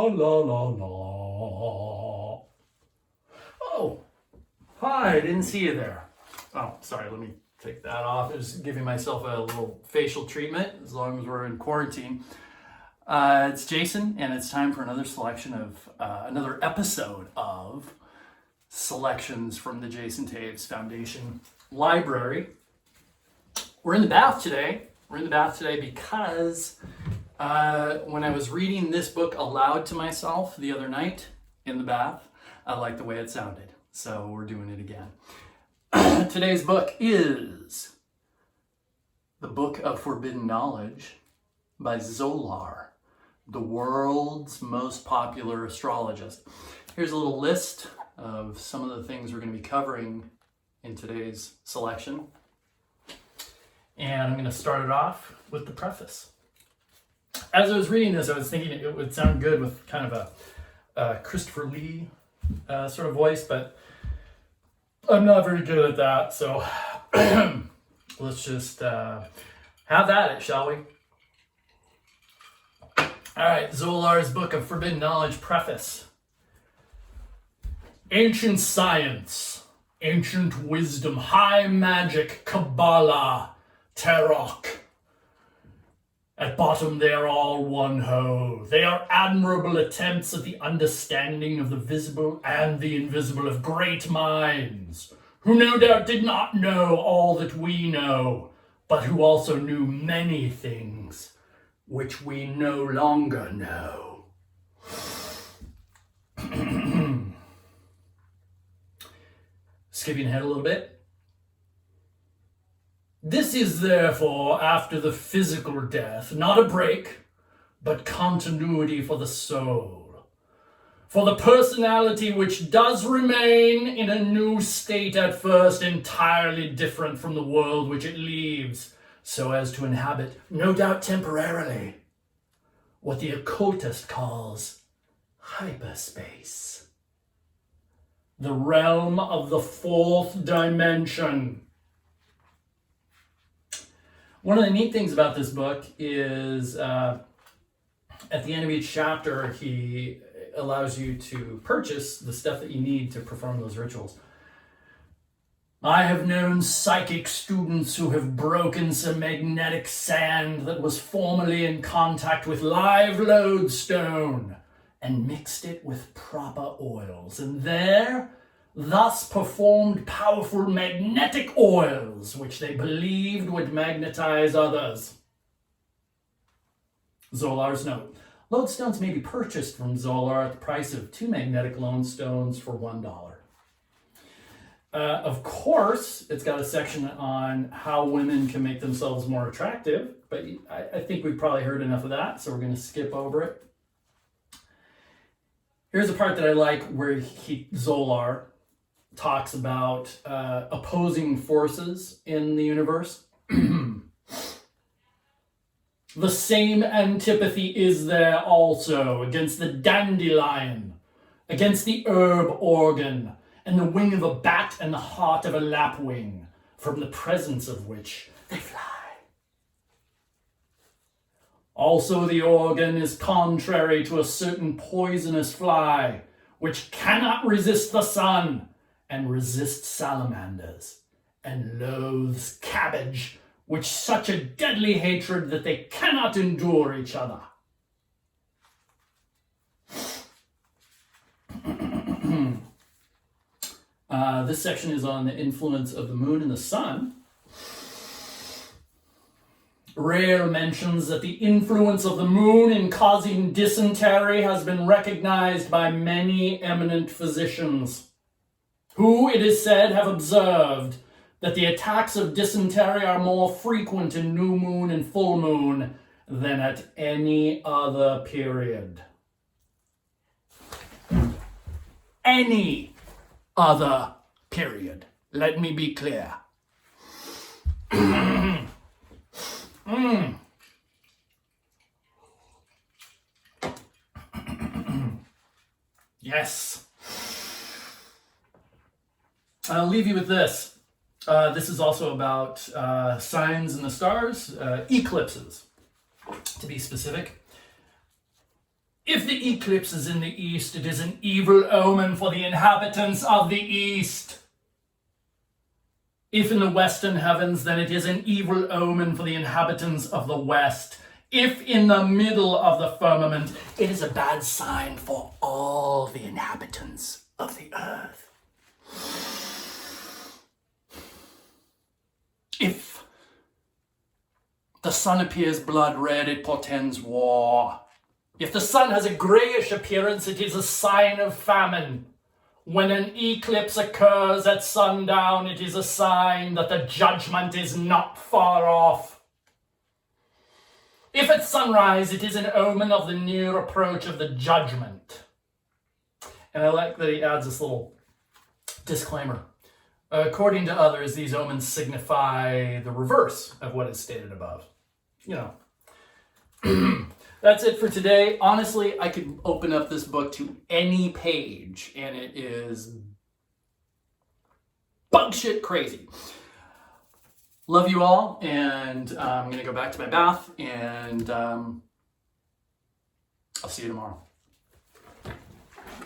la la la. Oh, hi, I didn't see you there. Oh, sorry, let me take that off. Just giving myself a little facial treatment as long as we're in quarantine. It's Jason, and it's time for another selection of, another episode of Selections from the Jason Taves Foundation Library. We're in the bath today. Because when I was reading this book aloud to myself the other night in the bath, I liked the way it sounded. So we're doing it again. Today's book is The Book of Forbidden Knowledge by Zolar, the world's most popular astrologist. Here's a little list of some of the things we're going to be covering in today's selection. And I'm going to start it off with the preface. As I was reading this, I was thinking it would sound good with kind of a Christopher Lee sort of voice, but I'm not very good at that. So let's just have at it, shall we? All right, Zolar's Book of Forbidden Knowledge preface. Ancient science, ancient wisdom, high magic, Kabbalah, Tarot. At bottom they are all one ho. They are admirable attempts at the understanding of the visible and the invisible of great minds, who no doubt did not know all that we know, but who also knew many things which we no longer know. Skipping ahead a little bit. This is therefore after the physical death, not a break, but continuity for the soul. For the personality which does remain in a new state at first, entirely different from the world which it leaves, so as to inhabit, no doubt temporarily, what the occultist calls hyperspace. The realm of the fourth dimension. One of the neat things about this book is at the end of each chapter, he allows you to purchase the stuff that you need to perform those rituals. I have known psychic students who have broken some magnetic sand that was formerly in contact with live lodestone and mixed it with proper oils, and there thus performed powerful magnetic oils, which they believed would magnetize others. Zolar's note. Lodestones may be purchased from Zolar at the price of 2 magnetic lodestones for $1. Of course, it's got a section on how women can make themselves more attractive, but I think we've probably heard enough of that, so we're going to skip over it. Here's the part that I like where Zolar talks about opposing forces in the universe. The same antipathy is there also against the dandelion, against the herb organ, and the wing of a bat and the heart of a lapwing, from the presence of which they fly. Also the organ is contrary to a certain poisonous fly, which cannot resist the sun, and resists salamanders, and loathes cabbage, which such a deadly hatred that they cannot endure each other. This section is on the influence of the moon and the sun. Rale mentions that the influence of the moon in causing dysentery has been recognized by many eminent physicians, who, it is said, have observed that the attacks of dysentery are more frequent in new moon and full moon than at any other period. Any other period. Let me be clear. Yes. I'll leave you with this. This is also about signs in the stars, eclipses, to be specific. If the eclipse is in the east, it is an evil omen for the inhabitants of the east. If in the western heavens, then it is an evil omen for the inhabitants of the west. If in the middle of the firmament, it is a bad sign for all the inhabitants of the earth. If the sun appears blood red, it portends war. If the sun has a grayish appearance, it is a sign of famine. When an eclipse occurs at sundown, it is a sign that the judgment is not far off. If at sunrise, it is an omen of the near approach of the judgment. And I like that he adds this little disclaimer. According to others, these omens signify the reverse of what is stated above. You know. That's it for today. Honestly, I could open up this book to any page, and it is bug shit crazy. Love you all, and I'm going to go back to my bath, and I'll see you tomorrow.